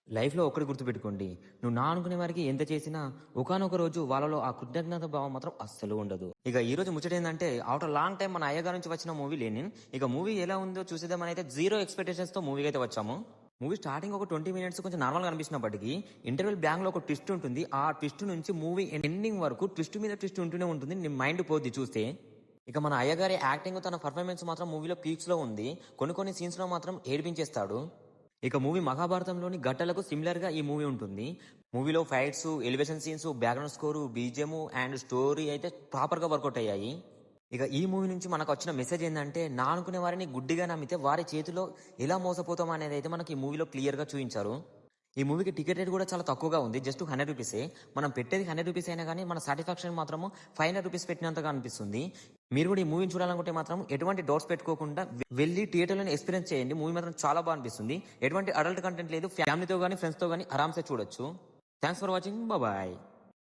లైఫ్‌లో ఒక్కటి గుర్తుపెట్టుకోండి. నువ్వు నా అనుకునే వారికి ఎంత చేసినా ఒకానొక రోజు వాళ్ళలో ఆ కృతజ్ఞత భావం మాత్రం అస్సలు ఉండదు. ఇక ఈ రోజు ముచ్చటేందంటే ఆఫ్టర్ లాంగ్ టైమ్ మన అయ్యగారి నుంచి వచ్చిన మూవీ 'లెనిన్'. ఇక మూవీ ఎలా ఉందో చూసేద్దామనైతే జీరో ఎక్స్‌పెక్టేషన్స్‌తో మూవీకైతే వచ్చాము. మూవీ స్టార్టింగ్ ఒక 20 మినిట్స్ కొంచెం నార్మల్‌గా అనిపించినప్పటికీ ఇంటర్వెల్ బ్యాంగ్‌లో ఒక ట్విస్ట్ ఉంటుంది. ఆ ట్విస్ట్ నుంచి మూవీ ఎండింగ్ వరకు ట్విస్ట్ మీద ట్విస్ట్ ఉంటూనే ఉంటుంది. నీ మైండ్ పోద్ది చూస్తే. ఇక మన అయ్యగారి యాక్టింగ్, తన పర్ఫార్మెన్స్ మాత్రం మూవీలో పీక్స్‌లో ఉంది. కొన్ని సీన్స్‌లో మాత్రం ఏడిపించేస్తాడు. ఇక మూవీ మహాభారతంలోని ఘట్టాలకు సిమిలర్ గా ఈ మూవీ ఉంటుంది. మూవీలో fights, elevation scenes, background score, BGM and story అయితే ప్రాపర్ గా వర్కౌట్ అయ్యాయి. ఇక ఈ మూవీ నుంచి మనకు వచ్చిన మెసేజ్ ఏంటంటే, నా అనుకునే వారిని గుడ్డిగా నమ్మితే వారి చేతిలో ఎలా మోసపోతాం అనేది అయితే మనకి ఈ మూవీలో క్లియర్ గా చూపించారు. ఈ మూవీకి టికెట్ రేట్ కూడా చాలా తక్కువగా ఉంది. జస్ట్ 100 రూపీసే. మనం పెట్టేది 100 రూపీస్ అయినా కానీ మన సాటిస్ఫాక్షన్ మాత్రము 500 రూపీస్ పెట్టినంతగా అనిపిస్తుంది. మీరు కూడా ఈ మూవీని చూడాలనుకుంటే మాత్రం ఎటువంటి డౌట్స్ పెట్టుకోకుండా వెళ్ళి థియేటర్లోనే ఎక్స్పీరియన్స్ చేయండి. మూవీ మాత్రం చాలా బాగా అనిపిస్తుంది. ఎటువంటి అడల్ట్ కంటెంట్ లేదు. ఫ్యామిలీతో కానీ ఫ్రెండ్స్తో కానీ ఆరామ్సే చూడొచ్చు. Thanks for watching. బాయ్.